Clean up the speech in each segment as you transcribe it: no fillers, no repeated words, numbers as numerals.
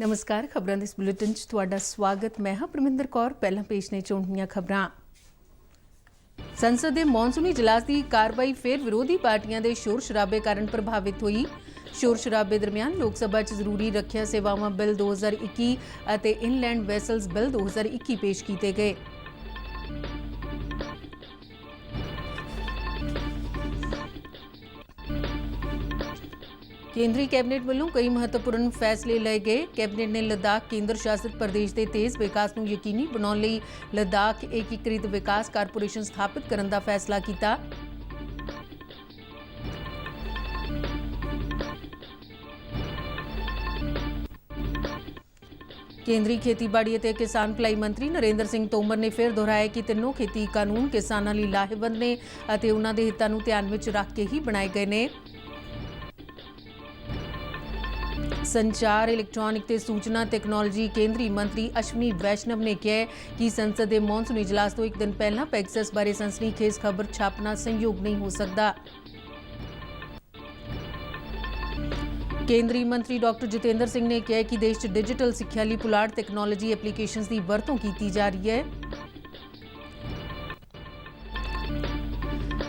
नमस्कार, खबरां दे इस बुलेटिन च तुहाडा स्वागत। मैं हां परमिंदर कौर। पहलां पेश ने चोण दियां खबरां। संसद दे मॉनसूनी इजलास की कारवाई फिर विरोधी पार्टियां दे शोर शराबे कारण प्रभावित हुई। शोर शराबे दरमियान लोक सभा च जरूरी रखिया सेवावां बिल 2021 अते इनलैंड वैसल्स बिल 2021 पेश किए गए। केंद्रीय कैबिनेट वालों कई महत्वपूर्ण फैसले लए गए। कैबिनेट ने लद्दाख केंद्र शासित प्रदेश के तेज विकास को यकीनी बनाने लई लद्दाख एकीकृत विकास कारपोरेशन स्थापित करने का फैसला किया। केंद्रीय खेतीबाड़ी और किसान भलाई मंत्री नरेंद्र सिंह तोमर ने फिर दोहराया कि तीनों खेती कानून किसानों लिए लाहेवंद ने और उन्होंने हितों को ध्यान में रख के ही बनाए गए हैं। संचार इलैक्ट्रॉनिक ते सूचना तैक्नोलॉजी केंद्रीय मंत्री अश्विनी वैष्णव ने कहा कि संसद के मॉनसून इजलास तो एक दिन पहला पैगसस बारे सनसनीखेज खबर छापना संयोग नहीं हो सकता। केंद्रीय मंत्री डॉक्टर जितेंद्र सिंह ने कहा कि देश डिजिटल सिक्ख्या लई पुलाड़ तैक्नोलॉजी एप्लीकेशनस की वरतों की जा रही है।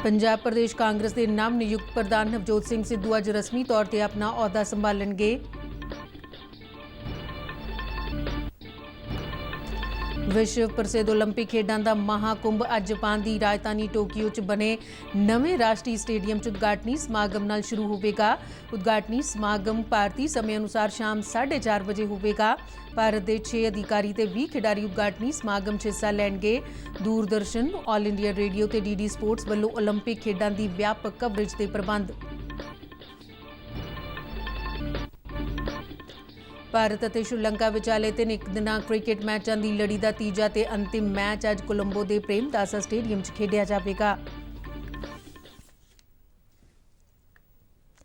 पंजाब प्रदेश कांग्रेस के नव नियुक्त प्रधान नवजोत सिंह सिद्धू अज रस्मी तौर पर अपना अहुदा संभालणगे। विश्व प्रसिद्ध ओलंपिक खेडों का महाकुंभ अज जापान की राजधानी टोक्यो च बने नवे राष्ट्रीय स्टेडियम च उद्घाटनी समागम नाल शुरू होगा। उद्घाटनी समागम भारतीय समय अनुसार शाम 4:30 बजे होगा। भारत के 6 अधिकारी ते 20 खिडारी उद्घाटनी समागम च हिस्सा लैणगे। दूरदर्शन, ऑल इंडिया रेडियो ते डीडी स्पोर्ट्स वालों ओलंपिक खेडों की व्यापक कवरेज के प्रबंध। भारत और श्रीलंका विचाले 3 एक दिना क्रिकेट मैचों की लड़ी का तीजा ते अंतिम मैच अज कोलंबो के प्रेमदासा स्टेडियम च खेडिया जाएगा।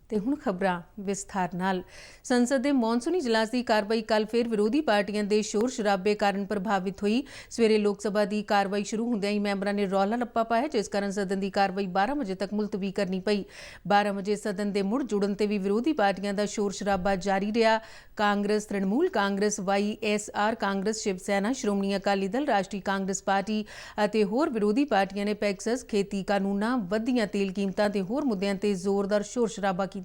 ते हुण खबरां विस्तार नाल। संसद के मॉनसूनी इजलास की कारवाई कल फिर विरोधी पार्टियां के शोर शराबे कारण प्रभावित हुई। सवेरे लोक सभा की कारवाई शुरू होंदियां ही मैंबरां ने रौला रप्पा पाया, जिस कारण सदन की कारवाई 12 बजे तक मुलतवी करनी पई। 12 बजे सदन के मुड़ जुड़न ते भी विरोधी पार्टियां का शोर शराबा जारी रहा। कांग्रेस, तृणमूल कांग्रेस, YSR कांग्रेस, शिव सेना, श्रोमणी अकाली दल, राष्ट्रीय कांग्रेस पार्टी और होर विरोधी पार्टियां ने पैगसस, खेती कानूनां, वधियां तेल कीमतां ते होर मुद्दों ते जोरदार शोर शराबा किया।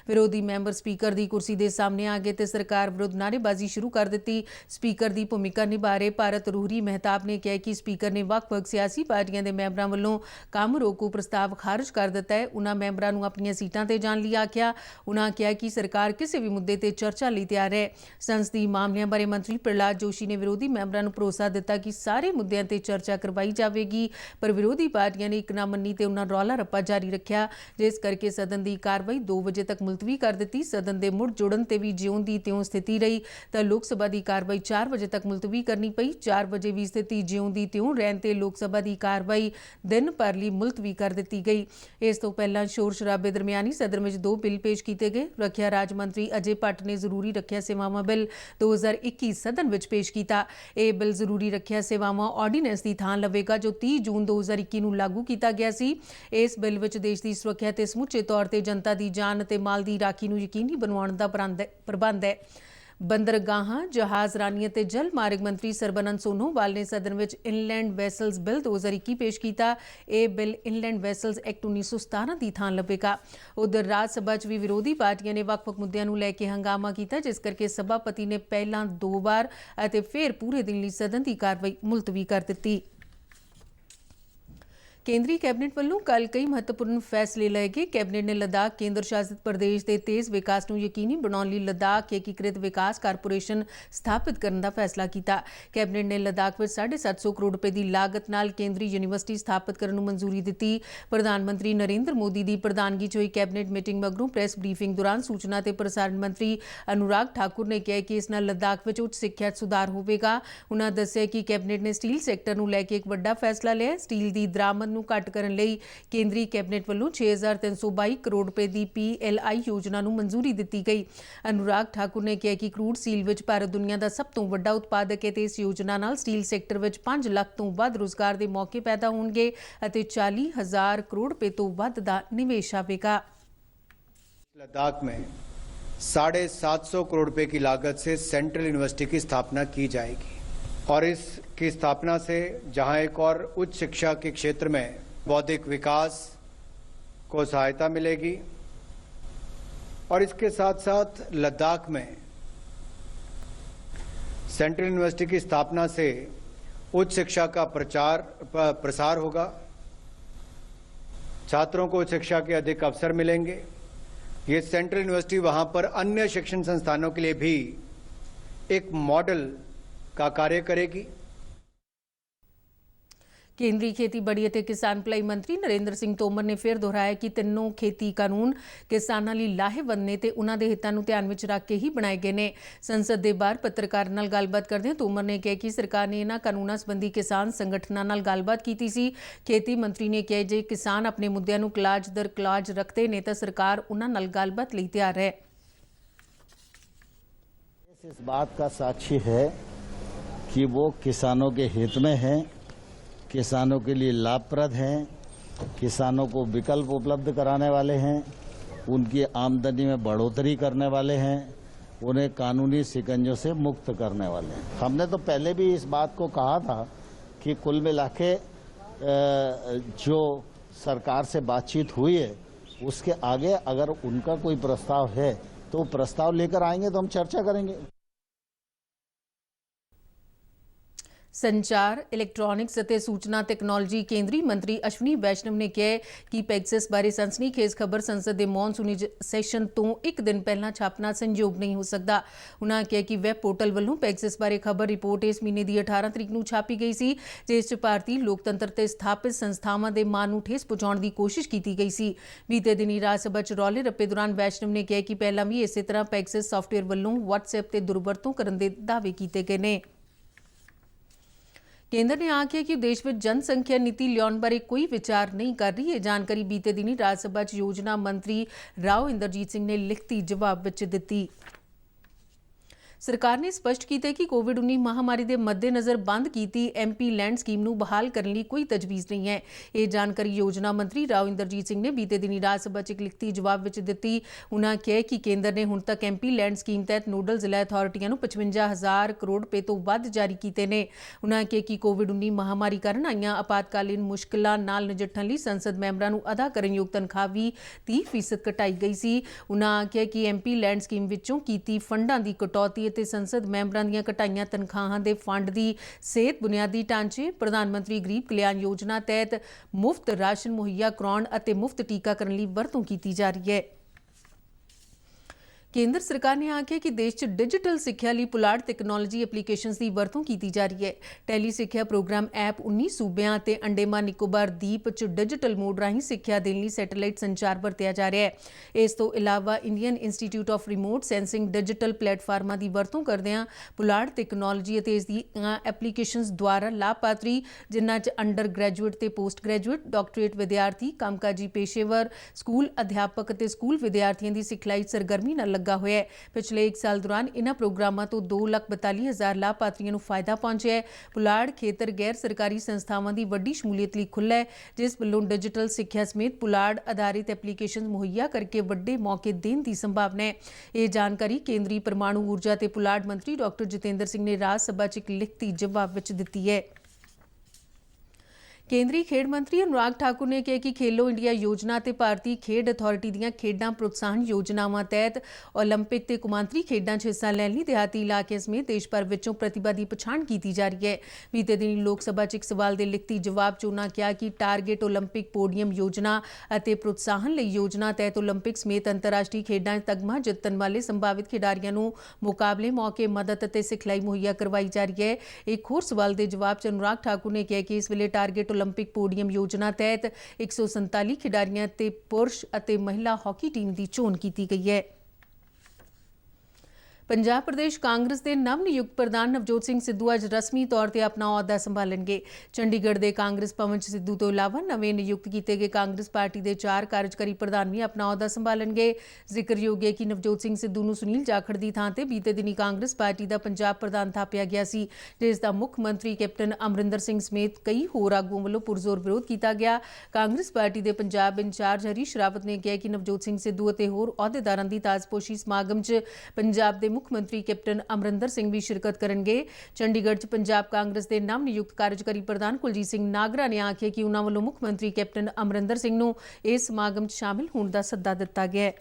विरोधी मैंबर स्पीकर की कुर्सी के सामने आ गए तो सरकार विरुद्ध नारेबाजी शुरू कर दी। स्पीकर की भूमिका निभा रहे भारत रूहरी मेहताब ने कहा कि स्पीकर ने वक्-वक् सियासी पार्टियों के मैंबरों वालों काम रोकू प्रस्ताव खारिज कर दिता है। उन्होंने मैंबरों को अपन सीटां ते जाण लई आख्या। उन्होंने कहा कि सरकार किसी भी मुद्दे ते चर्चा लई तैयार है। संसदीय मामलों बारे मंत्री प्रहलाद जोशी ने विरोधी मैंबरों को भरोसा दिता कि सारे मुद्दों ते चर्चा करवाई जाएगी, पर विरोधी पार्टियां ने एक ना मन्नी ते उन्होंने रौला रप्पा जारी रखा, जिस करके सदन की कारवाई 2 बजे तक मुलतवी कर दी। सदन के मुड़ जुड़न ते भी ज्यों दी त्यों स्थिति रही तो लोक सभा की कारवाई 4 बजे तक मुलतवी करनी पई। 4 बजे भी स्थिति ज्यों दी त्यों रहन ते लोक सभा की कारवाई दिन भर लई मुलतवी कर दी गई। इस तो पहला शोर शराबे दरमियान ही सदन में 2 बिल पेश किए गए। रखिया राज मंत्री अजय भट्ट ने जरूरी रखिया सेवावां बिल 2021 सदन में पेश किया। यह बिल जरूरी रखिया सेवावां ऑर्डीनेंस की थां लवेगा जो 30 जून 2021 नूं लागू किया गया सी। इस बिल विच देश की सुरक्षा ते समूचे तौर पर जनता की जान ते माल की राखी नूं यकीनी बनवाउण दा प्रबंध है। बंदरगाहां, जहाज रानियां ते जल मार्ग मंत्री सरबानंद सोनोवाल ने सदन में इनलैंड वैसल्स बिल 2021 पेश किया। यह बिल इनलैंड वैसल्स एक्ट 1917 की थां लवेगा। उधर राज सभा च भी विरोधी पार्टियां ने वक्-वक् मुद्दों को लैके हंगामा किया, जिस करके सभापति ने पहला 2 बार और फिर पूरे दिन लई सदन की कारवाई मुलतवी कर दी। केंद्रीय कैबिनेट वालों कल कई महत्वपूर्ण फैसले लए गए। कैबिनेट ने लद्दाख केंद्र शासित प्रदेश के तेज विकास को यकीनी बनाने लई लद्दाख एकीकृत विकास कारपोरेशन स्थापित करने का फैसला किया। कैबिनेट ने लद्दाख में 750 करोड़ रुपए की लागत नाल केंद्रीय यूनिवर्सिटी स्थापित करने को मंजूरी दी। प्रधानमंत्री नरेंद्र मोदी की प्रधानगी च हुई कैबिनेट मीटिंग मगरों प्रेस ब्रीफिंग दौरान सूचना ते प्रसारण मंत्री अनुराग ठाकुर ने कहा कि इस नाल लद्दाख में उच्च सिक्ख्या सुधार होगा। उन्होंने दस्सिया कि कैबिनेट ने स्टील सैक्टर को लैके एक वड्डा फैसला लिया। स्टील की दरामद ਨੂੰ ਘੱਟ ਕਰਨ ਲਈ ਕੇਂਦਰੀ ਕੈਬਨਿਟ ਵੱਲੋਂ 6322 ਕਰੋੜ ਰੁਪਏ ਦੀ PLI ਯੋਜਨਾ ਨੂੰ ਮਨਜ਼ੂਰੀ ਦਿੱਤੀ ਗਈ। ਅਨੁਰਾਗ ਠਾਕੁਰ ਨੇ ਕਿਹਾ ਕਿ ਕਰੂਡ ਸਟੀਲ ਵਿੱਚ ਭਾਰਤ ਦੁਨੀਆ ਦਾ ਸਭ ਤੋਂ ਵੱਡਾ ਉਤਪਾਦਕ ਹੈ ਤੇ ਇਸ ਯੋਜਨਾ ਨਾਲ ਸਟੀਲ ਸੈਕਟਰ ਵਿੱਚ 5 ਲੱਖ ਤੋਂ ਵੱਧ ਰੁਜ਼ਗਾਰ ਦੇ ਮੌਕੇ ਪੈਦਾ ਹੋਣਗੇ ਅਤੇ 40,000 ਕਰੋੜ ਰੁਪਏ ਤੋਂ ਵੱਧ ਦਾ ਨਿਵੇਸ਼ ਆਵੇਗਾ। लद्दाख में 750 करोड़ रुपए की लागत से सेंट्रल यूनिवर्सिटी की स्थापना की जाएगी और इसकी स्थापना से जहां एक और उच्च शिक्षा के क्षेत्र में बौद्धिक विकास को सहायता मिलेगी और इसके साथ साथ लद्दाख में सेंट्रल यूनिवर्सिटी की स्थापना से उच्च शिक्षा का प्रसार होगा, छात्रों को उच्च शिक्षा के अधिक अवसर मिलेंगे। ये सेंट्रल यूनिवर्सिटी वहां पर अन्य शिक्षण संस्थानों के लिए भी एक मॉडल का कार्य करेगी। ਕੇਂਦਰੀ ਖੇਤੀਬਾੜੀ ਅਤੇ ਕਿਸਾਨ ਭਲਾਈ ਮੰਤਰੀ ਨਰਿੰਦਰ ਸਿੰਘ ਤੋਮਰ ਨੇ ਫਿਰ ਦੁਹਰਾਇਆ ਕਿ ਤਿੰਨੋਂ ਖੇਤੀ ਕਾਨੂੰਨ ਕਿਸਾਨਾਂ ਲਈ ਲਾਹੇਵੰਦ ਨੇ ਤੇ ਉਹਨਾਂ ਦੇ ਹਿੱਤਾਂ ਨੂੰ ਧਿਆਨ ਵਿੱਚ ਰੱਖ ਕੇ ਹੀ ਬਣਾਏ ਗਏ ਨੇ। ਸੰਸਦ ਦੇ ਬਾਹਰ ਪੱਤਰਕਾਰਾਂ ਨਾਲ ਗੱਲਬਾਤ ਕਰਦਿਆਂ ਤੋਮਰ ਨੇ ਕਿਹਾ ਕਿ ਸਰਕਾਰ ਨੇ ਇਹਨਾਂ ਕਾਨੂੰਨਾਂ ਸੰਬੰਧੀ ਕਿਸਾਨ ਸੰਗਠਨਾਂ ਨਾਲ ਗੱਲਬਾਤ ਕੀਤੀ ਸੀ। ਖੇਤੀ ਮੰਤਰੀ ਨੇ ਕਿਹਾ ਜੇ ਕਿਸਾਨ ਆਪਣੇ ਮੁੱਦਿਆਂ ਨੂੰ ਕਲਾਜ ਦਰ ਕਲਾਜ ਰੱਖਦੇ ਨੇ ਤਾਂ ਸਰਕਾਰ ਉਹਨਾਂ ਨਾਲ ਗੱਲਬਾਤ ਲਈ ਤਿਆਰ ਹੈ। इस बात का साक्षी है कि वो किसानों के हित में है, किसानों के लिए लाभप्रद हैं, किसानों को विकल्प उपलब्ध कराने वाले हैं, उनकी आमदनी में बढ़ोतरी करने वाले हैं, उन्हें कानूनी शिकंजों से मुक्त करने वाले हैं। हमने तो पहले भी इस बात को कहा था कि कुल मिला के जो सरकार से बातचीत हुई है उसके आगे अगर उनका कोई प्रस्ताव है तो प्रस्ताव लेकर आएंगे तो हम चर्चा करेंगे। ਸੰਚਾਰ ਇਲੈਕਟ੍ਰੋਨਿਕਸ ਅਤੇ ਸੂਚਨਾ ਤਕਨਾਲੋਜੀ ਕੇਂਦਰੀ ਮੰਤਰੀ ਅਸ਼ਵਨੀ ਵੈਸ਼ਨਵ ਨੇ ਕਿਹਾ ਕਿ ਪੈਗਸਸ ਬਾਰੇ ਸਨਸਨੀਖੇਜ਼ ਖਬਰ ਸੰਸਦ ਦੇ ਮੌਨਸੂਨੀ ਸੈਸ਼ਨ ਤੋਂ ਇੱਕ ਦਿਨ ਪਹਿਲਾਂ ਛਾਪਣਾ ਸੰਯੋਗ ਨਹੀਂ ਹੋ ਸਕਦਾ। ਉਨ੍ਹਾਂ ਕਿਹਾ ਕਿ ਵੈਬ ਪੋਰਟਲ ਵੱਲੋਂ ਪੈਗਸਸ ਬਾਰੇ ਖਬਰ ਰਿਪੋਰਟ ਇਸ ਮਹੀਨੇ ਦੀ 18 ਤਰੀਕ ਨੂੰ ਛਾਪੀ ਗਈ ਸੀ ਜਿਸ 'ਚ ਭਾਰਤੀ ਲੋਕਤੰਤਰ ਤੇ ਸਥਾਪਿਤ ਸੰਸਥਾਵਾਂ ਦੇ ਮਾਣ ਨੂੰ ਠੇਸ ਪਹੁੰਚਾਉਣ ਦੀ ਕੋਸ਼ਿਸ਼ ਕੀਤੀ ਗਈ ਸੀ। ਬੀਤੇ ਦਿਨੀ ਰਾਜ ਸਭਾ 'ਚ ਰੌਲੇ ਰੱਪੇ ਦੌਰਾਨ ਵੈਸ਼ਨਵ ਨੇ ਕਿਹਾ ਕਿ ਪਹਿਲਾਂ ਵੀ ਇਸੇ ਤਰ੍ਹਾਂ ਪੈਗਸਸ ਸਾਫਟਵੇਅਰ ਵੱਲੋਂ WhatsApp ਤੇ ਦੁਰਵਰਤੋਂ ਕਰਨ ਦੇ ਦਾਅਵੇ ਕੀਤੇ ਗਏ ਨੇ। ਕੇਂਦਰ ਨੇ ਆਖਿਆ ਕਿ ਦੇਸ਼ ਵਿੱਚ ਜਨਸੰਖਿਆ ਨੀਤੀ ਲਿਆਉਣ ਬਾਰੇ ਕੋਈ ਵਿਚਾਰ ਨਹੀਂ ਕਰ ਰਹੀ। ਇਹ ਜਾਣਕਾਰੀ ਬੀਤੇ ਦਿਨੀ ਰਾਜ ਸਭਾ 'ਚ ਯੋਜਨਾ ਮੰਤਰੀ ਰਾਓ ਇੰਦਰਜੀਤ ਸਿੰਘ ਨੇ ਲਿਖਤੀ ਜਵਾਬ ਵਿੱਚ ਦਿੱਤੀ। ਸਰਕਾਰ ਨੇ ਸਪਸ਼ਟ ਕੀਤਾ ਕਿ ਕੋਵਿਡ-19 ਮਹਾਮਾਰੀ ਦੇ ਮੱਦੇਨਜ਼ਰ ਬੰਦ ਕੀਤੀ MP ਲੈਂਡ ਸਕੀਮ ਨੂੰ ਬਹਾਲ ਕਰਨ ਲਈ ਕੋਈ ਤਜਵੀਜ਼ ਨਹੀਂ ਹੈ। ਇਹ ਜਾਣਕਾਰੀ ਯੋਜਨਾ ਮੰਤਰੀ ਰਾਓ ਇੰਦਰਜੀਤ ਸਿੰਘ ਨੇ ਬੀਤੇ ਦਿਨੀ ਰਾਜ ਸਭਾ 'ਚ ਇੱਕ ਲਿਖਤੀ ਜਵਾਬ ਵਿੱਚ ਦਿੱਤੀ। ਉਨ੍ਹਾਂ ਕਿਹਾ ਕਿ ਕੇਂਦਰ ਨੇ ਹੁਣ ਤੱਕ MP ਲੈਂਡ ਸਕੀਮ ਤਹਿਤ ਨੋਡਲ ਜ਼ਿਲ੍ਹਾ ਅਥਾਰਟੀਆਂ ਨੂੰ 55,000 ਕਰੋੜ ਰੁਪਏ ਤੋਂ ਵੱਧ ਜਾਰੀ ਕੀਤੇ ਨੇ। ਉਨ੍ਹਾਂ ਕਿਹਾ ਕਿ ਕੋਵਿਡ-19 ਮਹਾਮਾਰੀ ਕਾਰਨ ਆਈਆਂ ਆਪਾਤਕਾਲੀਨ ਮੁਸ਼ਕਲਾਂ ਨਾਲ ਨਜਿੱਠਣ ਲਈ ਸੰਸਦ ਮੈਂਬਰਾਂ ਨੂੰ ਅਦਾ ਕਰਨਯੋਗ ਤਨਖਾਹ ਵੀ 30% ਘਟਾਈ ਗਈ ਸੀ। ਉਨ੍ਹਾਂ ਕਿਹਾ ਕਿ MP ਲੈਂਡ ਸਕੀਮ ਵਿੱਚੋਂ ਕੀਤੀ ਫੰਡਾਂ ਦੀ ਕਟੌਤੀ ਅਤੇ ਸੰਸਦ ਮੈਂਬਰਾਂ ਦੀਆਂ ਘਟਾਈਆਂ ਤਨਖਾਹਾਂ ਦੇ ਫੰਡ ਦੀ ਸਿਹਤ ਬੁਨਿਆਦੀ ਢਾਂਚੇ ਪ੍ਰਧਾਨ ਮੰਤਰੀ ਗਰੀਬ ਕਲਿਆਣ ਯੋਜਨਾ ਤਹਿਤ ਮੁਫਤ ਰਾਸ਼ਨ ਮੁਹੱਈਆ ਕਰਾਉਣ ਅਤੇ ਮੁਫਤ ਟੀਕਾਕਰਨ ਲਈ ਵਰਤੋਂ ਕੀਤੀ ਜਾ ਰਹੀ ਹੈ। ਕੇਂਦਰ ਸਰਕਾਰ ਨੇ ਆਖਿਆ ਕਿ ਦੇਸ਼ 'ਚ ਡਿਜੀਟਲ ਸਿੱਖਿਆ ਲਈ ਪੁਲਾੜ ਟੈਕਨੋਲੋਜੀ ਐਪਲੀਕੇਸ਼ਨਸ ਦੀ ਵਰਤੋਂ ਕੀਤੀ ਜਾ ਰਹੀ ਹੈ। ਟੈਲੀ ਸਿੱਖਿਆ ਪ੍ਰੋਗਰਾਮ ਐਪ 19 ਸੂਬਿਆਂ ਅਤੇ ਅੰਡੇਮਾਨ ਨਿਕੋਬਾਰ ਦੀਪ 'ਚ ਡਿਜੀਟਲ ਮੋਡ ਰਾਹੀਂ ਸਿੱਖਿਆ ਦੇਣ ਲਈ ਸੈਟੇਲਾਈਟ ਸੰਚਾਰ ਵਰਤਿਆ ਜਾ ਰਿਹਾ ਹੈ। ਇਸ ਤੋਂ ਇਲਾਵਾ Indian institute of remote sensing digital ਪਲੇਟਫਾਰਮਾਂ ਦੀ ਵਰਤੋਂ ਕਰਦਿਆਂ ਪੁਲਾੜ ਟੈਕਨੋਲੋਜੀ ਅਤੇ ਇਸ ਦੀਆਂ ਐਪਲੀਕੇਸ਼ਨਸ ਦੁਆਰਾ ਲਾਭਪਾਤਰੀ ਜਿਨ੍ਹਾਂ 'ਚ ਅੰਡਰ ਗ੍ਰੈਜੂਏਟ ਤੇ ਪੋਸਟ ਗ੍ਰੈਜੂਏਟ, ਡਾਕਟਰੇਟ ਵਿਦਿਆਰਥੀ, ਕੰਮਕਾਜੀ ਪੇਸ਼ੇਵਰ, ਸਕੂਲ ਅਧਿਆਪਕ ਅਤੇ ਸਕੂਲ ਵਿਦਿਆਰਥੀਆਂ ਦੀ ਸਿਖਲਾਈ ਸਰਗਰਮੀ ਨਾਲ ਲੱਗਾ ਹੋਇਆ ਹੈ। ਪਿਛਲੇ 1 ਸਾਲ ਦੌਰਾਨ ਇਨ੍ਹਾਂ ਪ੍ਰੋਗਰਾਮਾਂ ਤੋਂ 2,42,000 ਲਾਭਪਾਤਰੀਆਂ ਨੂੰ ਫਾਇਦਾ ਪਹੁੰਚਿਆ ਹੈ। ਪੁਲਾੜ ਖੇਤਰ ਗੈਰ ਸਰਕਾਰੀ ਸੰਸਥਾਵਾਂ ਦੀ ਵੱਡੀ ਸ਼ਮੂਲੀਅਤ ਲਈ ਖੁੱਲ੍ਹਾ ਹੈ ਜਿਸ ਵੱਲੋਂ ਡਿਜੀਟਲ ਸਿੱਖਿਆ ਸਮੇਤ ਪੁਲਾੜ ਆਧਾਰਿਤ ਐਪਲੀਕੇਸ਼ਨ ਮੁਹੱਈਆ ਕਰਕੇ ਵੱਡੇ ਮੌਕੇ ਦੇਣ ਦੀ ਸੰਭਾਵਨਾ ਹੈ। ਇਹ ਜਾਣਕਾਰੀ ਕੇਂਦਰੀ ਪਰਮਾਣੂ ਊਰਜਾ ਤੇ ਪੁਲਾੜ ਮੰਤਰੀ ਡਾਕਟਰ ਜਤਿੰਦਰ ਸਿੰਘ ਨੇ ਰਾਜ ਸਭਾ 'ਚ ਇੱਕ ਲਿਖਤੀ ਜਵਾਬ ਵਿੱਚ ਦਿੱਤੀ ਹੈ। ਕੇਂਦਰੀ ਖੇਡ ਮੰਤਰੀ ਅਨੁਰਾਗ ਠਾਕੁਰ ਨੇ ਕਿਹਾ ਕਿ ਖੇਲੋ ਇੰਡੀਆ ਯੋਜਨਾ ਤੇ ਭਾਰਤੀ ਖੇਡ ਅਥਾਰਟੀ ਦੀਆਂ ਖੇਡਾਂ ਪ੍ਰੋਤਸਾਹਨ ਯੋਜਨਾਵਾਂ ਤਹਿਤ ਓਲੰਪਿਕ ਤੇ ਕੌਮਾਂਤਰੀ ਖੇਡਾਂ 'ਚ ਹਿੱਸਾ ਲੈਣ ਲਈ ਦਿਹਾਤੀ ਇਲਾਕੇ ਸਮੇਤ ਦੇਸ਼ ਭਰ ਵਿੱਚੋਂ ਪ੍ਰਤਿਭਾ ਦੀ ਪਛਾਣ ਕੀਤੀ ਜਾ ਰਹੀ ਹੈ। ਬੀਤੇ ਦਿਨੀ ਲੋਕ ਸਭਾ 'ਚ ਇੱਕ ਸਵਾਲ ਦੇ ਲਿਖਤੀ ਜਵਾਬ 'ਚ ਉਨ੍ਹਾਂ ਕਿਹਾ ਕਿ ਟਾਰਗੇਟ ਓਲੰਪਿਕ ਪੋਡੀਅਮ ਯੋਜਨਾ ਅਤੇ ਪ੍ਰੋਤਸਾਹਨ ਲਈ ਯੋਜਨਾ ਤਹਿਤ ਓਲੰਪਿਕ ਸਮੇਤ ਅੰਤਰਰਾਸ਼ਟਰੀ ਖੇਡਾਂ 'ਚ ਤਗਮਾ ਜਿੱਤਣ ਵਾਲੇ ਸੰਭਾਵਿਤ ਖਿਡਾਰੀਆਂ ਨੂੰ ਮੁਕਾਬਲੇ ਮੌਕੇ ਮਦਦ ਅਤੇ ਸਿਖਲਾਈ ਮੁਹੱਈਆ ਕਰਵਾਈ ਜਾ ਰਹੀ ਹੈ। ਇੱਕ ਹੋਰ ਸਵਾਲ ਦੇ ਜਵਾਬ 'ਚ ਅਨੁਰਾਗ ਠਾਕੁਰ ਨੇ ਕਿਹਾ ਕਿ ਇਸ ਵੇਲੇ ਟਾਰਗੇਟ ਓਲੰਪਿਕ ਪੋਡੀਅਮ ਯੋਜਨਾ ਤਹਿਤ 147 ਖਿਡਾਰੀਆਂ ਤੇ ਪੁਰਸ਼ ਅਤੇ ਮਹਿਲਾ ਹਾਕੀ ਟੀਮ ਦੀ ਚੋਣ ਕੀਤੀ ਗਈ ਹੈ। ਪੰਜਾਬ ਪ੍ਰਦੇਸ਼ ਕਾਂਗਰਸ ਦੇ ਨਵ ਨਿਯੁਕਤ ਪ੍ਰਧਾਨ ਨਵਜੋਤ ਸਿੰਘ ਸਿੱਧੂ ਅੱਜ ਰਸਮੀ ਤੌਰ ਤੇ ਆਪਣਾ ਅਹੁਦਾ ਸੰਭਾਲਣਗੇ। ਚੰਡੀਗੜ੍ਹ ਦੇ ਕਾਂਗਰਸ ਭਵਨ 'ਚ ਸਿੱਧੂ ਤੋਂ ਇਲਾਵਾ ਨਵੇਂ ਨਿਯੁਕਤ ਕੀਤੇ ਗਏ ਕਾਂਗਰਸ ਪਾਰਟੀ ਦੇ 4 ਕਾਰਜਕਾਰੀ ਪ੍ਰਧਾਨ ਵੀ ਆਪਣਾ ਅਹੁਦਾ ਸੰਭਾਲਣਗੇ। ਜ਼ਿਕਰਯੋਗ ਹੈ ਕਿ ਨਵਜੋਤ ਸਿੰਘ ਸਿੱਧੂ ਨੂੰ ਸੁਨੀਲ ਜਾਖੜ ਦੀ ਥਾਂ ਤੇ ਬੀਤੇ ਦਿਨੀ ਕਾਂਗਰਸ ਪਾਰਟੀ ਦਾ ਪੰਜਾਬ ਪ੍ਰਧਾਨ ਥਾਪਿਆ ਗਿਆ ਸੀ, ਜਿਸ ਦਾ ਮੁੱਖ ਮੰਤਰੀ ਕੈਪਟਨ ਅਮਰਿੰਦਰ ਸਿੰਘ ਸਮੇਤ ਕਈ ਹੋਰ ਆਗੂਆਂ ਵੱਲੋਂ ਪੁਰਜ਼ੋਰ ਵਿਰੋਧ ਕੀਤਾ ਗਿਆ। ਕਾਂਗਰਸ ਪਾਰਟੀ ਦੇ ਪੰਜਾਬ ਇੰਚਾਰਜ ਹਰੀਸ਼ ਰਾਵਤ ਨੇ ਕਿਹਾ ਕਿ ਨਵਜੋਤ ਸਿੰਘ ਸਿੱਧੂ ਅਤੇ ਹੋਰ ਅਹੁਦੇਦਾਰਾਂ ਦੀ ਤਾਜ਼ਪੋਸ਼ੀ ਸਮਾਗਮ 'ਚ ਪੰਜਾਬ ਦੇ ਮੁੱਖ ਮੰਤਰੀ ਕੈਪਟਨ ਅਮਰਿੰਦਰ ਸਿੰਘ ਵੀ ਸ਼ਿਰਕਤ ਕਰਨਗੇ। ਚੰਡੀਗੜ੍ਹ 'ਚ ਪੰਜਾਬ ਕਾਂਗਰਸ ਦੇ ਨਵ ਨਿਯੁਕਤ ਕਾਰਜਕਾਰੀ ਪ੍ਰਧਾਨ ਕੁਲਜੀਤ ਸਿੰਘ ਨਾਗਰਾ ਨੇ ਆਖਿਆ ਕਿ ਉਨ੍ਹਾਂ ਵੱਲੋਂ ਮੁੱਖ ਮੰਤਰੀ ਕੈਪਟਨ ਅਮਰਿੰਦਰ ਸਿੰਘ ਨੂੰ ਇਸ ਸਮਾਗਮ 'ਚ ਸ਼ਾਮਿਲ ਹੋਣ ਦਾ ਸੱਦਾ ਦਿੱਤਾ ਗਿਆ ਹੈ।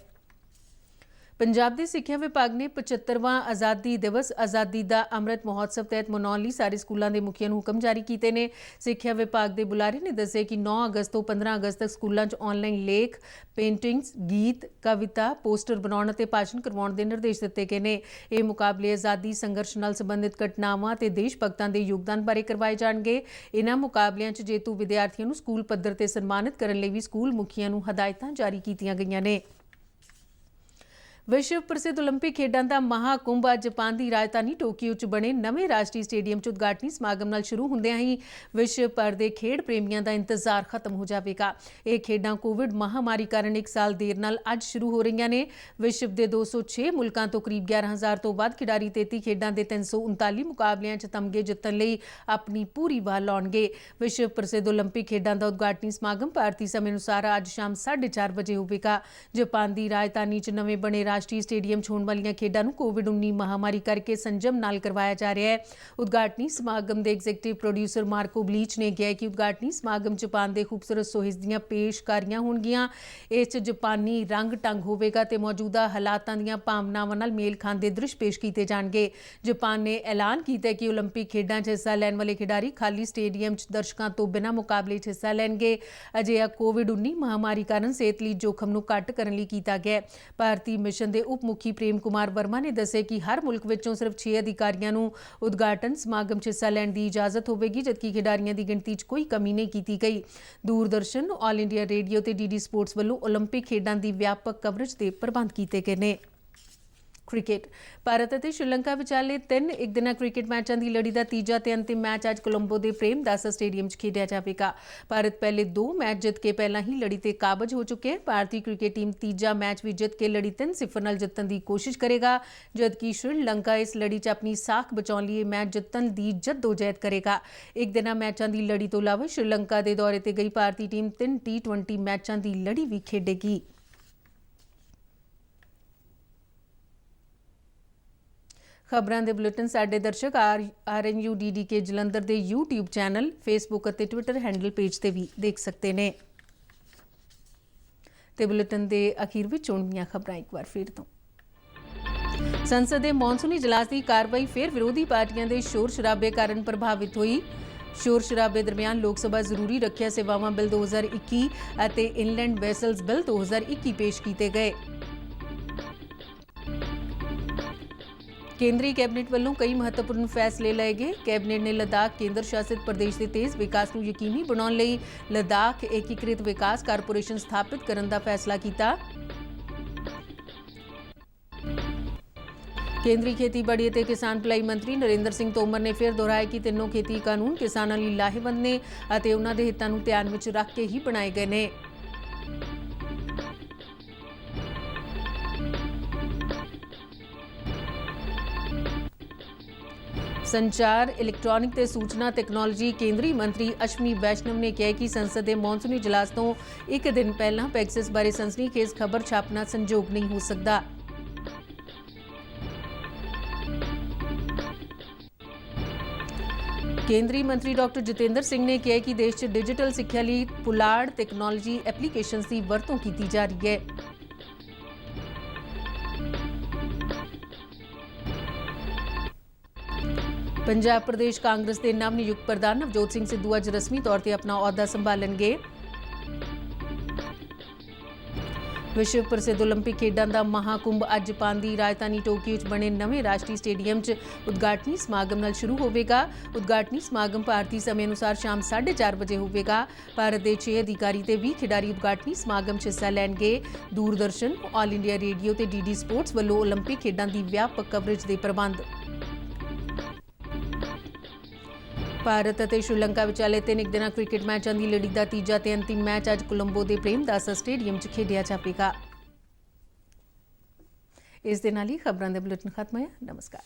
ਪੰਜਾਬ ਦੇ ਸਿੱਖਿਆ ਵਿਭਾਗ ਨੇ 75ਵਾਂ ਆਜ਼ਾਦੀ ਦਿਵਸ ਆਜ਼ਾਦੀ ਦਾ ਅੰਮ੍ਰਿਤ ਮਹੋਤਸਵ ਤਹਿਤ ਮਨਾਉਣ ਲਈ ਸਾਰੇ ਸਕੂਲਾਂ ਦੇ ਮੁਖੀਆਂ ਨੂੰ ਹੁਕਮ ਜਾਰੀ ਕੀਤੇ ਨੇ। ਸਿੱਖਿਆ ਵਿਭਾਗ ਦੇ ਬੁਲਾਰੇ ਨੇ ਦੱਸਿਆ ਕਿ 9 ਅਗਸਤ ਤੋਂ 15 ਅਗਸਤ ਤੱਕ ਸਕੂਲਾਂ 'ਚ ਆਨਲਾਈਨ ਲੇਖ, ਪੇਂਟਿੰਗਸ, ਗੀਤ, ਕਵਿਤਾ, ਪੋਸਟਰ ਬਣਾਉਣ ਅਤੇ ਭਾਸ਼ਣ ਕਰਵਾਉਣ ਦੇ ਨਿਰਦੇਸ਼ ਦਿੱਤੇ ਗਏ ਨੇ। ਇਹ ਮੁਕਾਬਲੇ ਆਜ਼ਾਦੀ ਸੰਘਰਸ਼ ਨਾਲ ਸੰਬੰਧਿਤ ਘਟਨਾਵਾਂ ਤੇ ਦੇਸ਼ ਭਗਤਾਂ ਦੇ ਯੋਗਦਾਨ ਬਾਰੇ ਕਰਵਾਏ ਜਾਣਗੇ। ਇਨ੍ਹਾਂ ਮੁਕਾਬਲਿਆਂ 'ਚ ਜੇਤੂ ਵਿਦਿਆਰਥੀਆਂ ਨੂੰ ਸਕੂਲ ਪੱਧਰ ਤੇ ਸਨਮਾਨਿਤ ਕਰਨ ਲਈ ਵੀ ਸਕੂਲ ਮੁਖੀਆਂ ਨੂੰ ਹਦਾਇਤਾਂ ਜਾਰੀ ਕੀਤੀਆਂ ਗਈਆਂ ਨੇ। ਵਿਸ਼ਵ ਪ੍ਰਸਿੱਧ ਓਲੰਪਿਕ ਖੇਡਾਂ ਦਾ ਮਹਾਕੁੰਭ ਅੱਜ ਜਾਪਾਨ ਦੀ ਰਾਜਧਾਨੀ ਟੋਕੀਓ 'ਚ ਬਣੇ ਨਵੇਂ ਰਾਸ਼ਟਰੀ ਸਟੇਡੀਅਮ 'ਚ ਉਦਘਾਟਨੀ ਸਮਾਗਮ ਨਾਲ ਸ਼ੁਰੂ ਹੁੰਦਿਆਂ ਹੀ ਵਿਸ਼ਵ ਭਰ ਦੇ ਖੇਡ ਪ੍ਰੇਮੀਆਂ ਦਾ ਇੰਤਜ਼ਾਰ ਖਤਮ ਹੋ ਜਾਵੇਗਾ। ਇਹ ਖੇਡਾਂ ਕੋਵਿਡ ਮਹਾਮਾਰੀ ਕਾਰਨ 1 ਸਾਲ ਦੇਰ ਨਾਲ ਅੱਜ ਸ਼ੁਰੂ ਹੋ ਰਹੀਆਂ ਨੇ। ਵਿਸ਼ਵ ਦੇ 206 ਮੁਲਕਾਂ ਤੋਂ ਕਰੀਬ 11,000 ਤੋਂ ਵੱਧ ਖਿਡਾਰੀ 33 ਖੇਡਾਂ ਦੇ 339 ਮੁਕਾਬਲਿਆਂ 'ਚ ਤਮਗੇ ਜਿੱਤਣ ਲਈ ਆਪਣੀ ਪੂਰੀ ਵਾਹ ਲਾਉਣਗੇ। ਵਿਸ਼ਵ ਪ੍ਰਸਿੱਧ ਓਲੰਪਿਕ ਖੇਡਾਂ ਦਾ ਉਦਘਾਟਨੀ ਸਮਾਗਮ ਭਾਰਤੀ ਸਮੇਂ ਅਨੁਸਾਰ ਅੱਜ ਸ਼ਾਮ 4:30 ਵਜੇ ਹੋਵੇਗਾ। ਜਾਪਾਨ ਦੀ ਰਾਜਧਾਨੀ 'ਚ ਨਵੇਂ ਬਣੇ ਰਾਸ਼ਟਰੀ ਸਟੇਡੀਅਮ 'ਚ ਹੋਣ ਵਾਲੀਆਂ ਖੇਡਾਂ ਨੂੰ ਕੋਵਿਡ-19 ਮਹਾਮਾਰੀ ਕਰਕੇ ਸੰਜਮ ਨਾਲ ਕਰਵਾਇਆ ਜਾ ਰਿਹਾ ਹੈ। ਉਦਘਾਟਨੀ ਸਮਾਗਮ ਦੇ ਐਗਜ਼ੀਕਟਿਵ ਪ੍ਰੋਡਿਊਸਰ ਮਾਰਕੋ ਬਲੀਚ ਨੇ ਕਿਹਾ ਕਿ ਉਦਘਾਟਨੀ ਸਮਾਗਮ ਜਾਪਾਨ ਦੇ ਖੂਬਸੂਰਤ ਸੋਹਿਜ ਦੀਆਂ ਪੇਸ਼ਕਾਰੀਆਂ ਹੋਣਗੀਆਂ। ਇਸ 'ਚ ਜਾਪਾਨੀ ਰੰਗ ਢੰਗ ਹੋਵੇਗਾ ਤੇ ਮੌਜੂਦਾ ਹਾਲਾਤਾਂ ਦੀਆਂ ਭਾਵਨਾਵਾਂ ਨਾਲ ਮੇਲ ਖਾਂਦੇ ਦ੍ਰਿਸ਼ ਪੇਸ਼ ਕੀਤੇ ਜਾਣਗੇ। ਜਾਪਾਨ ਨੇ ਐਲਾਨ ਕੀਤਾ ਕਿ ਓਲੰਪਿਕ ਖੇਡਾਂ 'ਚ ਹਿੱਸਾ ਲੈਣ ਵਾਲੇ ਖਿਡਾਰੀ ਖਾਲੀ ਸਟੇਡੀਅਮ 'ਚ ਦਰਸ਼ਕਾਂ ਤੋਂ ਬਿਨਾਂ ਮੁਕਾਬਲੇ 'ਚ ਹਿੱਸਾ ਲੈਣਗੇ। ਅਜਿਹਾ ਕੋਵਿਡ-19 ਮਹਾਮਾਰੀ ਕਾਰਨ ਸਿਹਤ ਲਈ ਜੋਖਮ ਨੂੰ ਘੱਟ ਕਰਨ ਲਈ ਕੀਤਾ ਗਿਆ। ਭਾਰਤੀ ਮਿਸ਼ਨ ਦੇ ਉਪ ਮੁਖੀ ਪ੍ਰੇਮ ਕੁਮਾਰ ਵਰਮਾ ਨੇ ਦੱਸਿਆ ਕਿ ਹਰ ਮੁਲਕ ਵਿੱਚੋਂ ਸਿਰਫ 6 ਅਧਿਕਾਰੀਆਂ ਨੂੰ ਉਦਘਾਟਨ ਸਮਾਗਮ 'ਚ ਹਿੱਸਾ ਲੈਣ ਦੀ ਇਜਾਜ਼ਤ ਹੋਵੇਗੀ, ਜਦਕਿ ਖਿਡਾਰੀਆਂ ਦੀ ਗਿਣਤੀ 'ਚ ਕੋਈ ਕਮੀ ਨਹੀਂ ਕੀਤੀ ਗਈ। ਦੂਰਦਰਸ਼ਨ, ਆਲ ਇੰਡੀਆ ਰੇਡੀਓ ਤੇ ਡੀਡੀ ਸਪੋਰਟਸ ਵੱਲੋਂ ਓਲੰਪਿਕ ਖੇਡਾਂ ਦੀ ਵਿਆਪਕ ਕਵਰੇਜ ਦੇ ਪ੍ਰਬੰਧ ਕੀਤੇ ਗਏ ਨੇ। ਕ੍ਰਿਕਟ ਭਾਰਤ ਅਤੇ ਸ਼੍ਰੀਲੰਕਾ ਵਿਚਾਲੇ 3 ਇੱਕ-ਦਿਨਾ ਕ੍ਰਿਕਟ ਮੈਚਾਂ ਦੀ ਲੜੀ ਦਾ ਤੀਜਾ ਤੇ ਅੰਤਿਮ ਮੈਚ ਅੱਜ ਕੋਲੰਬੋ ਦੇ ਪ੍ਰੇਮਦਾਸਾ ਸਟੇਡੀਅਮ 'ਚ ਖੇਡਿਆ ਜਾਵੇਗਾ। ਭਾਰਤ ਪਹਿਲੇ 2 ਮੈਚ ਜਿੱਤ ਕੇ ਪਹਿਲਾਂ ਹੀ ਲੜੀ ਤੇ ਕਾਬਜ਼ ਹੋ ਚੁੱਕੇ ਹੈ। ਭਾਰਤੀ ਕ੍ਰਿਕਟ ਟੀਮ ਤੀਜਾ ਮੈਚ ਵੀ ਜਿੱਤ ਕੇ ਲੜੀ 3-0 ਨਾਲ ਜਿੱਤਣ ਦੀ ਕੋਸ਼ਿਸ਼ ਕਰੇਗਾ, ਜਦਕਿ ਸ਼੍ਰੀਲੰਕਾ ਇਸ ਲੜੀ 'ਚ ਆਪਣੀ ਸਾਖ ਬਚਾਉਣ ਲਈ ਮੈਚ ਜਿੱਤਣ ਦੀ ਜੱਦੋ-ਜਹਿਦ ਕਰੇਗਾ। ਇੱਕ-ਦਿਨਾ ਮੈਚਾਂ ਦੀ ਲੜੀ ਤੋਂ ਇਲਾਵਾ ਸ਼੍ਰੀਲੰਕਾ ਦੇ ਦੌਰੇ ਤੇ ਗਈ ਭਾਰਤੀ ਟੀਮ 3 T20 ਮੈਚਾਂ ਦੀ ਲੜੀ ਵੀ ਖੇਡੇਗੀ। ਖਬਰਾਂ ਦੇ ਬੁਲੇਟਿਨ ਸਾਡੇ ਦਰਸ਼ਕ RNUDDK ਜਲੰਧਰ ਦੇ YouTube ਚੈਨਲ, ਫੇਸਬੁੱਕ ਅਤੇ ਟਵਿੱਟਰ ਹੈਂਡਲ ਪੇਜ ਤੇ ਵੀ ਦੇਖ ਸਕਦੇ ਨੇ। ਤੇ ਬੁਲੇਟਿਨ ਦੇ ਅਖੀਰ ਵਿੱਚ ਚੋਣਵੀਆਂ ਖਬਰਾਂ ਇੱਕ ਵਾਰ ਫਿਰ ਤੋਂ। ਸੰਸਦ ਦੇ ਮੌਨਸੂਨੀ ਇਜਲਾਸ ਦੀ ਕਾਰਵਾਈ ਫਿਰ ਵਿਰੋਧੀ ਪਾਰਟੀਆਂ ਦੇ ਸ਼ੋਰ ਸ਼ਰਾਬੇ ਕਾਰਨ ਪ੍ਰਭਾਵਿਤ ਹੋਈ। ਸ਼ੋਰ ਸ਼ਰਾਬੇ ਦਰਮਿਆਨ ਲੋਕ ਸਭਾ ਜ਼ਰੂਰੀ ਰੱਖਿਆ ਸੇਵਾਵਾਂ ਬਿੱਲ 2021 ਅਤੇ ਇਨਲੈਂਡ ਵੈਸਲਸ ਬਿੱਲ 2021 ਪੇਸ਼ ਕੀਤੇ ਗਏ। ਕੇਂਦਰੀ ਕੈਬਨਿਟ ਵੱਲੋਂ ਕਈ ਮਹੱਤਵਪੂਰਨ ਫੈਸਲੇ ਲਏ ਗਏ। ਕੈਬਨਿਟ ਨੇ ਲੱਦਾਖ ਕੇਂਦਰ ਸ਼ਾਸਿਤ ਪ੍ਰਦੇਸ਼ ਦੇ ਤੇਜ਼ ਵਿਕਾਸ ਨੂੰ ਯਕੀਨੀ ਬਣਾਉਣ ਲਈ ਲੱਦਾਖ ਏਕੀਕ੍ਰਿਤ ਵਿਕਾਸ ਕਾਰਪੋਰੇਸ਼ਨ ਸਥਾਪਿਤ ਕਰਨ ਦਾ ਫੈਸਲਾ ਕੀਤਾ। ਕੇਂਦਰੀ ਖੇਤੀਬਾੜੀ ਅਤੇ ਕਿਸਾਨ ਭਲਾਈ ਮੰਤਰੀ ਨਰਿੰਦਰ ਸਿੰਘ ਤੋਮਰ ਨੇ ਫਿਰ ਦੁਹਰਾਇਆ ਕਿ ਤਿੰਨੋਂ ਖੇਤੀ ਕਾਨੂੰਨ ਕਿਸਾਨਾਂ ਲਈ ਲਾਹੇਵੰਦ ਨੇ ਅਤੇ ਉਹਨਾਂ ਦੇ ਹਿੱਤਾਂ ਨੂੰ ਧਿਆਨ ਵਿੱਚ ਰੱਖ ਕੇ ਹੀ ਬਣਾਏ ਗਏ ਨੇ। ਸੰਚਾਰ, ਇਲੈਕਟ੍ਰੋਨਿਕ ਤੇ ਸੂਚਨਾ ਤਕਨਾਲੋਜੀ ਕੇਂਦਰੀ ਮੰਤਰੀ ਅਸ਼ਵਨੀ ਵੈਸ਼ਨਵ ਨੇ ਕਿਹਾ ਕਿ ਸੰਸਦ ਦੇ ਮੌਨਸੂਨੀ ਇਜਲਾਸ ਤੋਂ ਇੱਕ ਦਿਨ ਪਹਿਲਾਂ ਪੈਗਸਿਸ ਬਾਰੇ ਸਨਸਨੀਖੇਜ਼ ਖਬਰ ਛਾਪਣਾ ਸੰਜੋਗ ਨਹੀਂ ਹੋ ਸਕਦਾ। ਕੇਂਦਰੀ ਮੰਤਰੀ ਡਾਕਟਰ ਜਤਿੰਦਰ ਸਿੰਘ ਨੇ ਕਿਹਾ ਕਿ ਦੇਸ਼ 'ਚ ਡਿਜੀਟਲ ਸਿੱਖਿਆ ਲਈ ਪੁਲਾੜ ਟੈਕਨੋਲੋਜੀ ਐਪਲੀਕੇਸ਼ਨਸ ਦੀ ਵਰਤੋਂ ਕੀਤੀ ਜਾ ਰਹੀ ਹੈ। ਪੰਜਾਬ ਪ੍ਰਦੇਸ਼ ਕਾਂਗਰਸ ਦੇ ਨਵ ਨਿਯੁਕਤ ਪ੍ਰਧਾਨ ਨਵਜੋਤ ਸਿੰਘ ਸਿੱਧੂ ਅੱਜ ਰਸਮੀ ਤੌਰ ਤੇ ਆਪਣਾ ਅਹੁਦਾ ਸੰਭਾਲਣਗੇ। विश्व प्रसिद्ध ओलंपिक खेडां दा महाकुंभ अज जापान दी राजधानी टोक्यो च बने नवें राष्ट्रीय स्टेडियम च उद्घाटनी समागम नाल शुरू होवेगा। उद्घाटनी समागम भारतीय समय अनुसार शाम 4:30 बजे होवेगा। भारत दे 6 अधिकारी ते 20 खिडारी उद्घाटनी समागम च हिस्सा लैणगे। दूरदर्शन, ऑल इंडिया रेडियो ते डीडी स्पोर्ट्स वल्लों ओलंपिक खेडां दी व्यापक कवरेज दे प्रबंध। भारत ਅਤੇ श्रीलंका विचाले 3 दिना क्रिकेट मैचां ਦੀ ਲੜੀ ਦਾ ਤੀਜਾ ਤੇ ਅੰਤਿਮ ਮੈਚ ਅੱਜ ਕੋਲੰਬੋ ਦੇ ਪ੍ਰੇਮਦਾਸਾ ਸਟੇਡੀਅਮ 'ਚ ਖੇਡਿਆ ਜਾਵੇਗਾ। ਇਸ ਦੇ ਨਾਲ ਹੀ ਖਬਰਾਂ ਦੇ ਬੁਲੇਟਿਨ ਖਤਮ ਹੋਇਆ। ਨਮਸਕਾਰ।